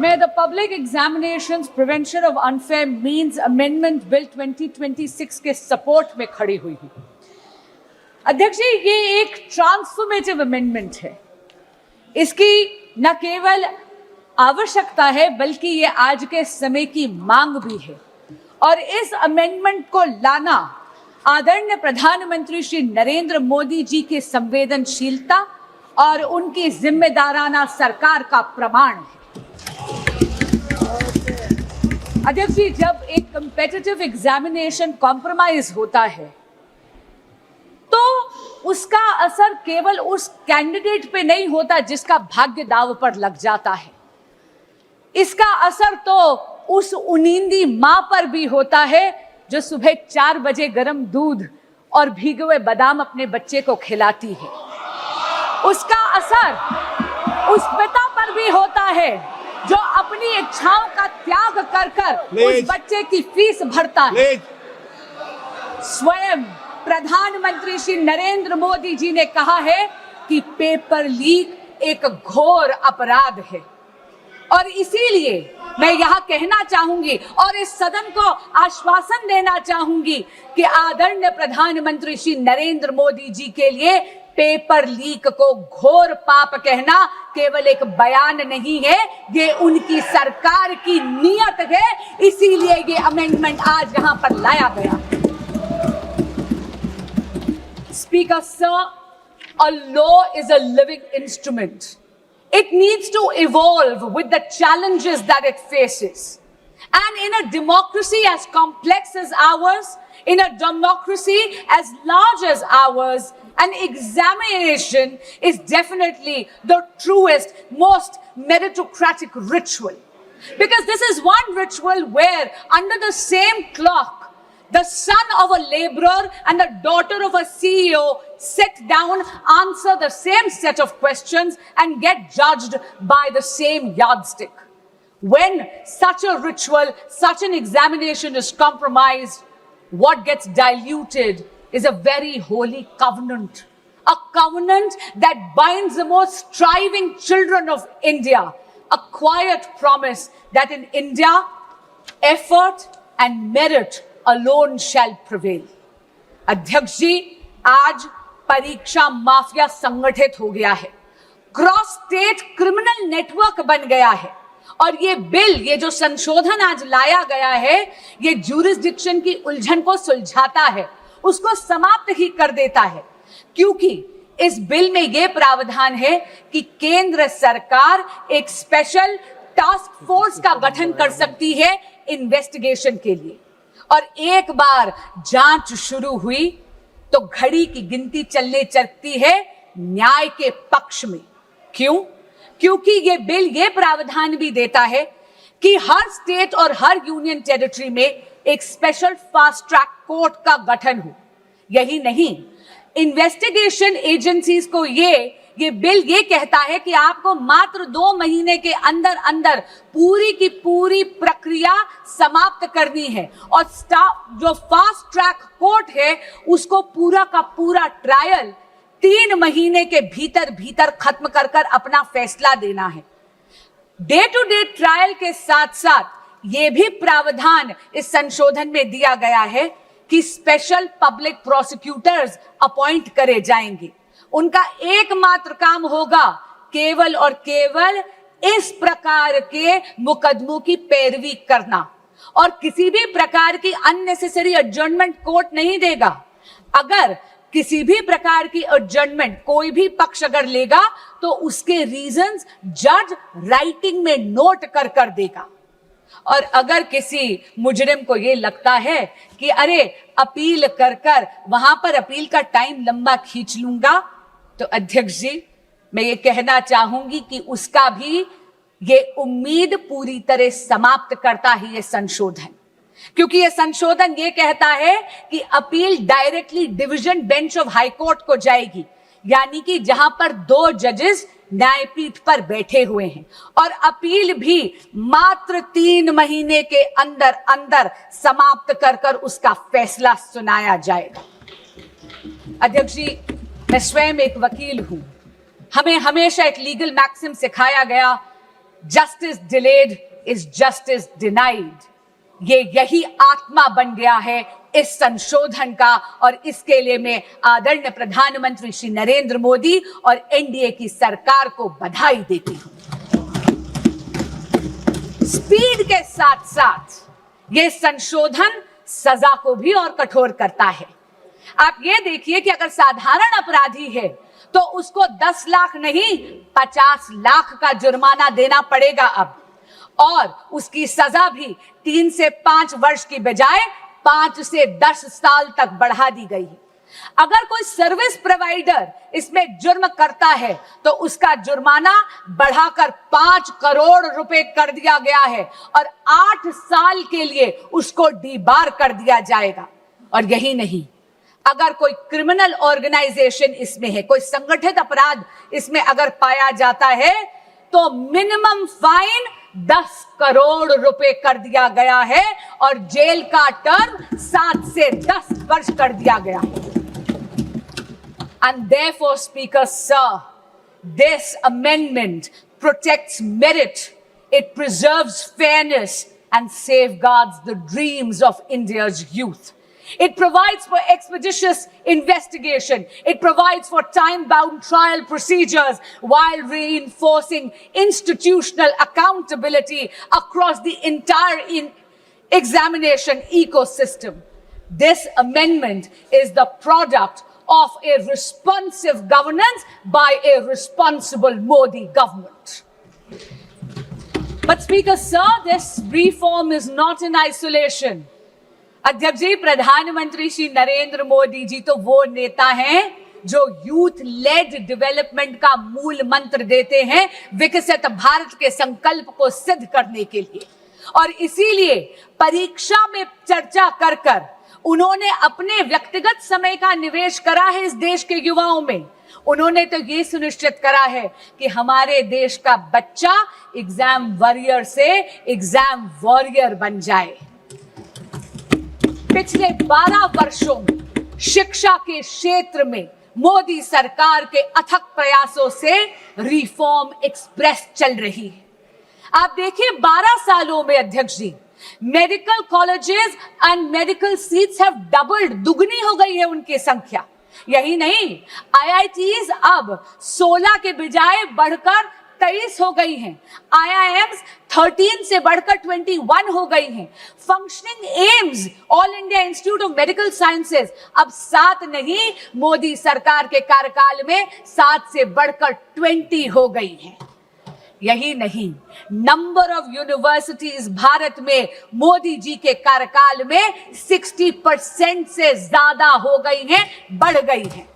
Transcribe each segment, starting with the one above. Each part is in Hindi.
मैं the public examinations prevention of unfair means amendment bill 2026 के सपोर्ट में खड़ी हुई हूं। अध्यक्ष जी, ये एक ट्रांसफॉर्मेटिव अमेंडमेंट है। इसकी न केवल आवश्यकता है बल्कि ये आज के समय की मांग भी है। और इस अमेंडमेंट को लाना आदरणीय प्रधानमंत्री श्री नरेंद्र मोदी जी की संवेदनशीलता और उनकी जिम्मेदाराना सरकार का प्रमाण है। अध्यक्ष जी, जब एक कॉम्पिटिटिव एग्जामिनेशन कॉम्प्रोमाइज होता है तो उसका असर केवल उस कैंडिडेट पे नहीं होता जिसका भाग्य दांव पर लग जाता है। इसका असर तो उस उनींदी मां पर भी होता है जो सुबह 4 बजे गर्म दूध और भीगे हुए बादाम अपने बच्चे को खिलाती है। उसका असर उस पिता पर भी होता है जो अपनी इच्छाओं का त्याग कर कर उस बच्चे की फीस भरता है। स्वयं प्रधानमंत्री श्री नरेंद्र मोदी जी ने कहा है कि पेपर लीक एक घोर अपराध है। और इसीलिए मैं यहां कहना चाहूंगी और इस सदन को आश्वासन देना चाहूंगी कि आदरणीय प्रधानमंत्री श्री नरेंद्र मोदी जी के लिए पेपर लीक को घोर पाप कहना केवल एक बयान नहीं है, ये उनकी सरकार की नीयत है। इसीलिए ये अमेंडमेंट आज यहां पर लाया गया। Speaker sir, a law is a living instrument. It needs to evolve with the challenges that it faces. And in a democracy as complex as ours, in a democracy as large as ours, an examination is definitely the truest, most meritocratic ritual. Because this is one ritual where under the same clock, the son of a laborer and the daughter of a CEO sit down, answer the same set of questions and get judged by the same yardstick. When such a ritual, such an examination is compromised, what gets diluted is a very holy covenant. A covenant that binds the most striving children of India. A quiet promise that in India, effort and merit alone shall prevail. अध्यक्ष जी, आज परीक्षा माफिया संगठित हो गया है, क्रॉस स्टेट क्रिमिनल नेटवर्क बन गया है। और ये बिल, ये जो संशोधन आज लाया गया है, ये ज्यूरिसडिक्शन की उलझन को सुलझाता है, उसको समाप्त ही कर देता है। क्योंकि इस बिल में ये प्रावधान है कि केंद्र सरकार एक स्पेशल टास्क फोर्स का गठन कर सकती है इन्वेस्टिगेशन के लिए। और एक बार जांच शुरू हुई तो घड़ी की गिनती चलने चलती है न्याय के पक्ष में। क्यों? क्योंकि ये बिल ये प्रावधान भी देता है कि हर स्टेट और हर यूनियन टेरिटरी में एक स्पेशल फास्ट ट्रैक कोर्ट का गठन हो। यही नहीं, इन्वेस्टिगेशन एजेंसीज को ये बिल ये कहता है कि आपको मात्र 2 महीने के अंदर अंदर पूरी की पूरी प्रक्रिया समाप्त करनी है। और स्टाफ जो फास्ट ट्रैक कोर्ट है उसको पूरा का पूरा ट्रायल 3 महीने के भीतर भीतर खत्म कर कर अपना फैसला देना है। डे टू डे ट्रायल के साथ साथ ये भी प्रावधान इस संशोधन में दिया गया है कि स्पेशल पब्लिक प्रोसिक्यूटर्स अपॉइंट करे जाएंगे। उनका एकमात्र काम होगा केवल और केवल इस प्रकार के मुकदमों की पैरवी करना और किसी भी प्रकार की अननेसेसरी एडजर्नमेंट कोर्ट नहीं देगा। अगर किसी भी प्रकार की एडजर्नमेंट कोई भी पक्ष अगर लेगा तो उसके रीजंस जज राइटिंग में नोट कर कर देगा। और अगर किसी मुजरिम को यह लगता है कि अरे अपील कर कर वहां पर अपील का टाइम लंबा खींच लूंगा, तो अध्यक्ष जी, मैं ये कहना चाहूंगी कि उसका भी ये उम्मीद पूरी तरह समाप्त करता है ये संशोधन। क्योंकि ये संशोधन ये कहता है कि appeal directly division bench of high court को जाएगी, यानी कि जहां पर 2 जजेस न्यायपीठ पर बैठे हुए हैं। और अपील भी मात्र 3 महीने के अंदर अंदर समाप्त कर कर उसका फैसला सुनाया जाएगा। अध्यक्ष जी, मैं स्वयं एक वकील हूं। हमें हमेशा एक लीगल मैक्सिम सिखाया गया justice delayed is justice denied. ये यही आत्मा बन गया है इस संशोधन का, और इसके लिए मैं आदरणीय प्रधानमंत्री श्री नरेंद्र मोदी और एनडीए की सरकार को बधाई देती हूं। स्पीड के साथ साथ ये संशोधन सजा को भी और कठोर करता है। आप ये देखिए कि अगर साधारण अपराधी है तो उसको 10 लाख नहीं 50 लाख का जुर्माना देना पड़ेगा अब, और उसकी सजा भी 3 से 5 वर्ष की बजाय 5 से 10 साल तक बढ़ा दी गई है। अगर कोई सर्विस प्रोवाइडर इसमें जुर्म करता है तो उसका जुर्माना बढ़ाकर 5 करोड़ रुपए कर दिया गया है, और 8 साल के लिए उसको डीबार कर दिया जाएगा। और यही नहीं, अगर कोई क्रिमिनल ऑर्गेनाइजेशन इसमें है, कोई संगठित अपराध इसमें अगर पाया जाता है तो मिनिमम फाइन 10 करोड़ रुपए कर दिया गया है, और जेल का टर्म 7 से 10 वर्ष कर दिया गया है। And therefore, Speaker Sir, this amendment protects merit, it preserves fairness and safeguards the dreams of India's youth. It provides for expeditious investigation. It provides for time-bound trial procedures while reinforcing institutional accountability across the entire examination ecosystem. This amendment is the product of a responsive governance by a responsible Modi government. But Speaker Sir, this reform is not in isolation. अध्यक्ष जी, प्रधानमंत्री श्री नरेंद्र मोदी जी तो वो नेता हैं जो यूथ लेड डेवलपमेंट का मूल मंत्र देते हैं विकसित भारत के संकल्प को सिद्ध करने के लिए, और इसीलिए परीक्षा में चर्चा कर कर उन्होंने अपने व्यक्तिगत समय का निवेश करा है इस देश के युवाओं में। उन्होंने तो ये सुनिश्चित करा है कि हमारे देश का बच्चा एग्जाम वॉरियर से एग्जाम वॉरियर बन जाए। पिछले 12 वर्षों में शिक्षा के क्षेत्र में मोदी सरकार के अथक प्रयासों से रिफॉर्म एक्सप्रेस चल रही है। आप देखिए 12 सालों में अध्यक्ष जी, medical colleges and medical seats have doubled, दुगनी हो गई है उनकी संख्या। यही नहीं, आईआईटीज अब 16 के बजाय बढ़कर 23 हो गई हैं। आईआईएम्स 13 से बढ़कर 21 हो गई हैं। Functioning AIIMS, all India institute of medical sciences अब 7 नहीं, मोदी सरकार के कार्यकाल में 7 से बढ़कर 20 हो गई हैं। यही नहीं, नंबर ऑफ यूनिवर्सिटीज भारत में मोदी जी के कार्यकाल में 60% से ज्यादा हो गई हैं, बढ़ गई हैं।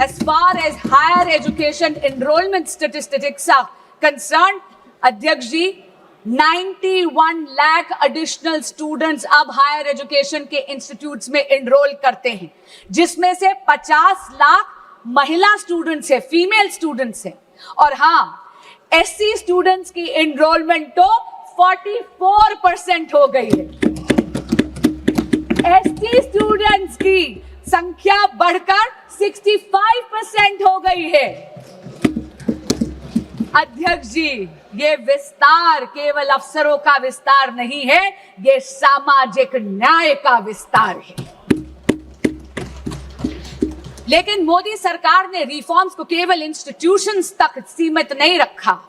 As far as higher education enrollment statistics are concerned, अध्यक्ष जी, 91 लाख एडिशनल स्टूडेंट्स अब हायर एजुकेशन के इंस्टीट्यूट्स में एनरोल करते हैं, जिसमें से 50 लाख महिला स्टूडेंट्स है, फीमेल स्टूडेंट्स है। और हाँ, एससी स्टूडेंट्स की एनरोलमेंट तो 44% हो गई है। एसटी स्टूडेंट्स की संख्या बढ़कर 65% हो गई है। अध्यक्ष जी, ये विस्तार केवल अफसरों का विस्तार नहीं है, ये सामाजिक न्याय का विस्तार है। लेकिन मोदी सरकार ने रिफॉर्म्स को केवल इंस्टीट्यूशंस तक सीमित नहीं रखा,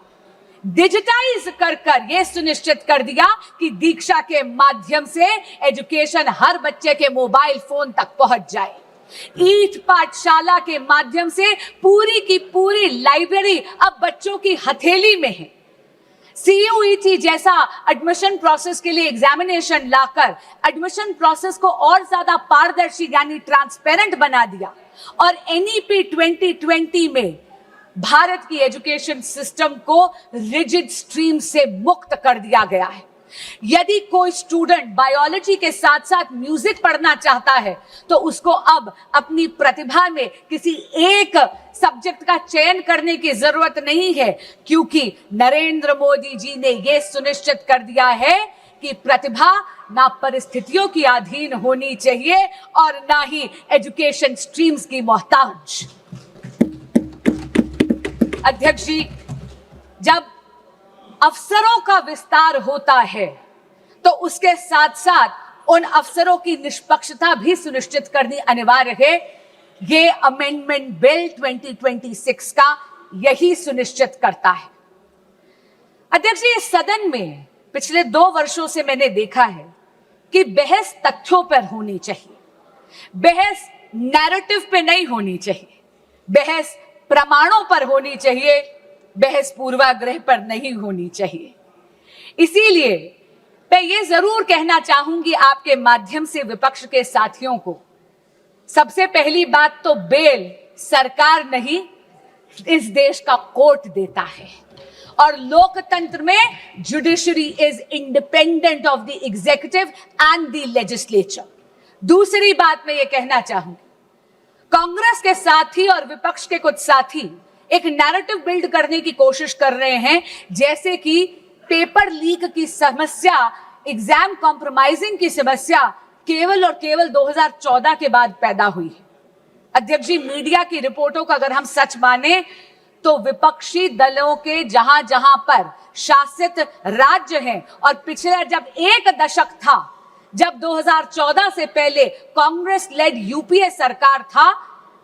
डिजिटाइज कर कर यह सुनिश्चित कर दिया कि दीक्षा के माध्यम से एजुकेशन हर बच्चे के मोबाइल फोन तक पहुंच जाए। ईट पाठशाला के माध्यम से पूरी की पूरी लाइब्रेरी अब बच्चों की हथेली में है। CUET जैसा एडमिशन प्रोसेस के लिए एग्जामिनेशन लाकर एडमिशन प्रोसेस को और ज्यादा पारदर्शी यानी ट्रांसपेरेंट बना दिया, और NEP 2020 में भारत की एजुकेशन सिस्टम को रिजिड स्ट्रीम से मुक्त कर दिया गया है। यदि कोई स्टूडेंट बायोलॉजी के साथ साथ म्यूजिक पढ़ना चाहता है तो उसको अब अपनी प्रतिभा में किसी एक सब्जेक्ट का चयन करने की जरूरत नहीं है, क्योंकि नरेंद्र मोदी जी ने यह सुनिश्चित कर दिया है कि प्रतिभा ना परिस्थितियों की अधीन होनी चाहिए और ना ही एजुकेशन स्ट्रीम्स की मोहताज। अध्यक्ष जी, जब अफसरों का विस्तार होता है तो उसके साथ साथ उन अफसरों की निष्पक्षता भी सुनिश्चित करनी अनिवार्य है। ये अमेंडमेंट बिल 2026 का यही सुनिश्चित करता है। अध्यक्ष जी, इस सदन में पिछले 2 वर्षों से मैंने देखा है कि बहस तथ्यों पर होनी चाहिए, बहस नैरेटिव पे नहीं होनी चाहिए, बहस प्रमाणों पर होनी चाहिए, बहस पूर्वाग्रह पर नहीं होनी चाहिए। इसीलिए मैं ये जरूर कहना चाहूंगी आपके माध्यम से विपक्ष के साथियों को, सबसे पहली बात तो बेल सरकार नहीं, इस देश का कोर्ट देता है और लोकतंत्र में judiciary is independent of the executive and the legislature. दूसरी बात मैं ये कहना चाहूंगी, कांग्रेस के साथी और विपक्ष के कुछ साथी एक नैरेटिव बिल्ड करने की कोशिश कर रहे हैं जैसे कि पेपर लीक की समस्या, एग्जाम कॉम्प्रोमाइजिंग की समस्या केवल और केवल 2014 के बाद पैदा हुई है। अध्यक्ष जी, मीडिया की रिपोर्टों का अगर हम सच माने तो विपक्षी दलों के जहां जहां पर शासित राज्य हैं और पिछले जब 1 दशक था, जब 2014 से पहले कांग्रेस लेड यूपीए सरकार था,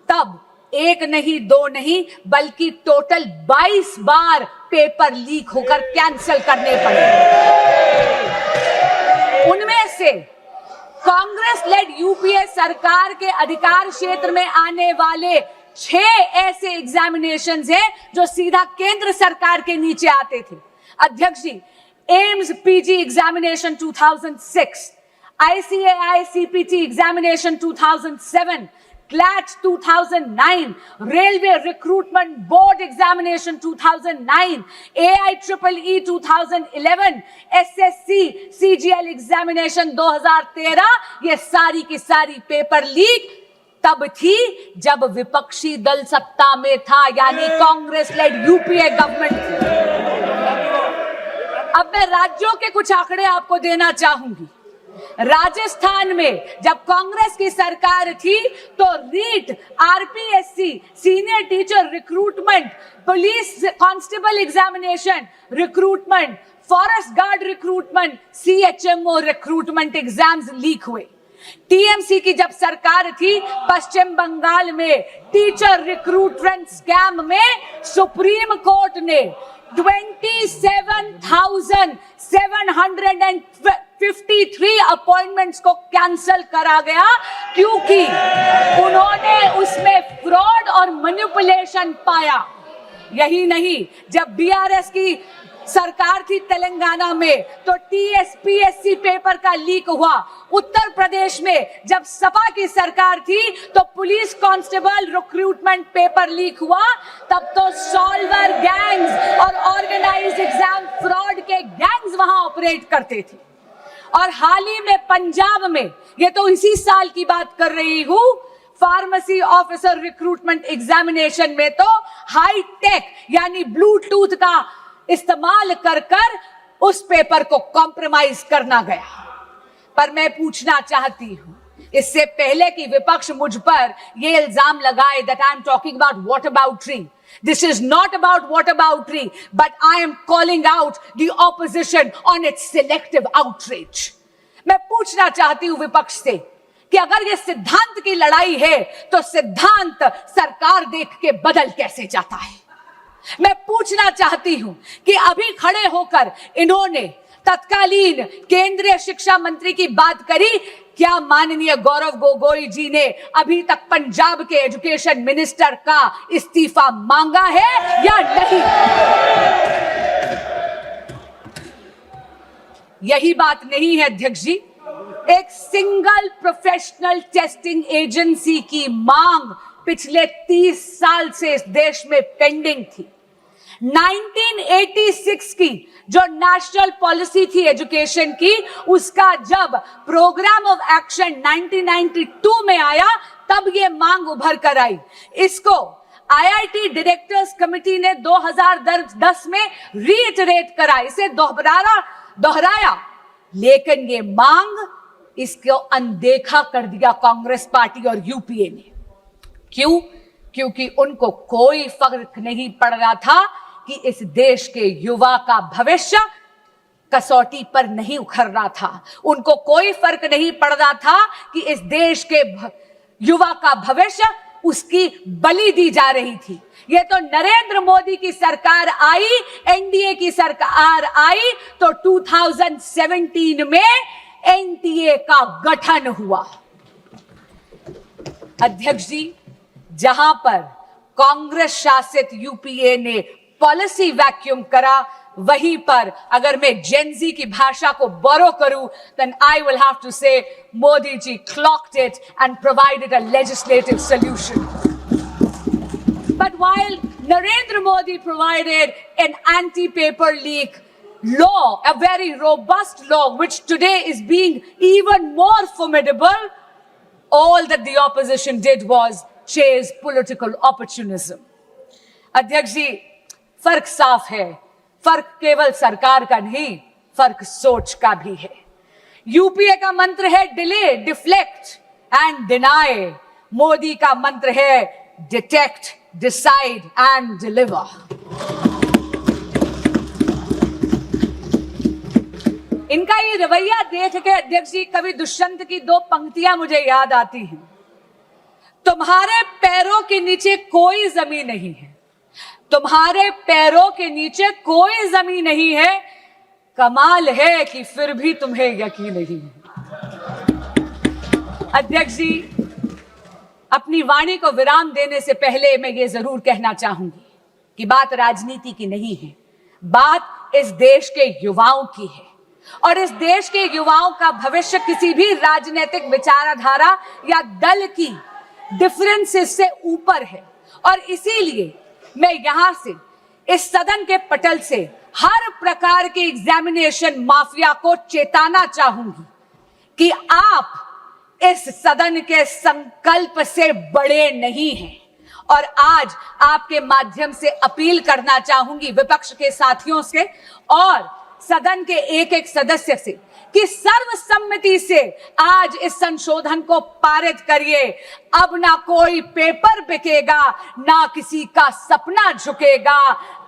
तब 1 नहीं 2 नहीं बल्कि टोटल 22 बार पेपर लीक होकर कैंसिल करने पड़े। उनमें से कांग्रेस लेड यूपीए सरकार के अधिकार क्षेत्र में आने वाले 6 ऐसे एग्जामिनेशंस हैं जो सीधा केंद्र सरकार के नीचे आते थे। अध्यक्ष जी, AIIMS PG examination 2006, ICAI CPT examination 2007, CLAT 2009, Railway Recruitment Board examination 2009, AIEEE 2011, SSC CGL examination 2013, ये सारी की सारी पेपर लीक तब थी जब विपक्षी दल सत्ता में था, यानी कांग्रेस लेड यूपीए गवर्नमेंट थी। अब मैं राज्यों के कुछ आंकड़े आपको देना चाहूंगी। राजस्थान में जब कांग्रेस की सरकार थी तो REET, RPSC, senior teacher recruitment, police constable examination recruitment, forest guard recruitment, CHMO recruitment exams leak हुए। टीएमसी की जब सरकार थी, पश्चिम बंगाल में टीचर रिक्रूटमेंट स्कैम में सुप्रीम कोर्ट ने 27,753 अपॉइंटमेंट्स को कैंसिल करा गया क्योंकि उन्होंने उसमें फ्रॉड और मैनिपुलेशन पाया। यही नहीं, जब बीआरएस की सरकार थी तेलंगाना में तो टीएसपीएससी पेपर का लीक हुआ। उत्तर प्रदेश में जब सपा की सरकार थी तो police constable recruitment paper leak हुआ। तब तो सॉल्वर गैंग्स और ऑर्गेनाइज्ड एग्जाम फ्रॉड के गैंग्स वहां ऑपरेट करते थे। और हाल ही में पंजाब में, ये तो इसी साल की बात कर रही हूं, फार्मेसी ऑफिसर रिक्रूटमेंट एग्जामिनेशन में तो हाई टेक यानी ब्लूटूथ का इस्तेमाल कर उस पेपर को कॉम्प्रोमाइज करना गया। पर मैं पूछना चाहती हूं, इससे पहले कि विपक्ष मुझ पर यह इल्जाम लगाए that I am talking about whataboutery, this is not about whataboutery, but I am calling out the opposition on its selective outrage. मैं पूछना चाहती हूं विपक्ष से कि अगर ये सिद्धांत की लड़ाई है तो सिद्धांत सरकार देख के बदल कैसे जाता है। मैं पूछना चाहती हूं कि अभी खड़े होकर इन्होंने तत्कालीन केंद्रीय शिक्षा मंत्री की बात करी, क्या माननीय गौरव गोगोई जी ने अभी तक पंजाब के एजुकेशन मिनिस्टर का इस्तीफा मांगा है या नहीं? यही बात नहीं है अध्यक्ष जी, एक सिंगल प्रोफेशनल टेस्टिंग एजेंसी की मांग पिछले 30 साल से इस देश में पेंडिंग थी। 1986 की जो नेशनल पॉलिसी थी एजुकेशन की, उसका जब प्रोग्राम ऑफ एक्शन 1992 में आया तब ये मांग उभर कर आई। इसको आईआईटी डायरेक्टर्स कमेटी ने 2010 में रीइटरेट करा, इसे दोहराया, लेकिन ये मांग इसको अनदेखा कर दिया कांग्रेस पार्टी और यूपीए ने। क्यों? क्योंकि उनको कोई फर्क नहीं पड़ रहा था कि इस देश के युवा का भविष्य कसौटी पर नहीं उखड़ रहा था। उनको कोई फर्क नहीं पड़ रहा था कि इस देश के युवा का भविष्य उसकी बलि दी जा रही थी। ये तो नरेंद्र मोदी की सरकार आई, एनडीए की सरकार आई तो 2017 में एनडीए का गठन हुआ। अध्यक्ष जी, जहां पर कांग्रेस शासित यूपीए ने पॉलिसी वैक्यूम करा, वहीं पर अगर मैं जेनजी की भाषा को बोरो करूं, then I will have to say Modi ji clocked it and provided a legislative solution. But while Narendra Modi provided an anti-paper leak law, a very robust law, which today is being even more formidable, all that the opposition did was chase political opportunism. अध्यक्ष जी, फर्क साफ है। फर्क केवल सरकार का नहीं, फर्क सोच का भी है। यूपीए का मंत्र है delay, deflect and deny. Modi का मंत्र है डिटेक्ट, डिसाइड एंड डिलीवर। इनका ये रवैया देख के अध्यक्ष जी, कवि दुष्यंत की दो पंक्तियां मुझे याद आती हैं। तुम्हारे पैरों के नीचे कोई जमीन नहीं है, तुम्हारे पैरों के नीचे कोई जमीन नहीं है, कमाल है कि फिर भी तुम्हें यकीन नहीं है। अध्यक्ष जी, अपनी वाणी को विराम देने से पहले मैं ये जरूर कहना चाहूंगी कि बात राजनीति की नहीं है, बात इस देश के युवाओं की है। और इस देश के युवाओं का भविष्य किसी भी राजनीतिक विचारधारा या दल की डिफरेंसेस से ऊपर है। और इसीलिए मैं यहां से, इस सदन के पटल से, हर प्रकार के एग्जामिनेशन माफिया को चेताना चाहूंगी कि आप इस सदन के संकल्प से बड़े नहीं हैं। और आज आपके माध्यम से अपील करना चाहूंगी विपक्ष के साथियों से और सदन के एक एक सदस्य से कि सर्वसम्मति से आज इस संशोधन को पारित करिए। अब ना कोई पेपर बिकेगा, ना किसी का सपना झुकेगा।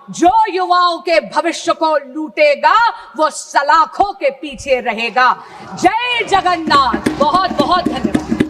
जो युवाओं के भविष्य को लूटेगा वो सलाखों के पीछे रहेगा। जय जगन्नाथ। बहुत बहुत धन्यवाद।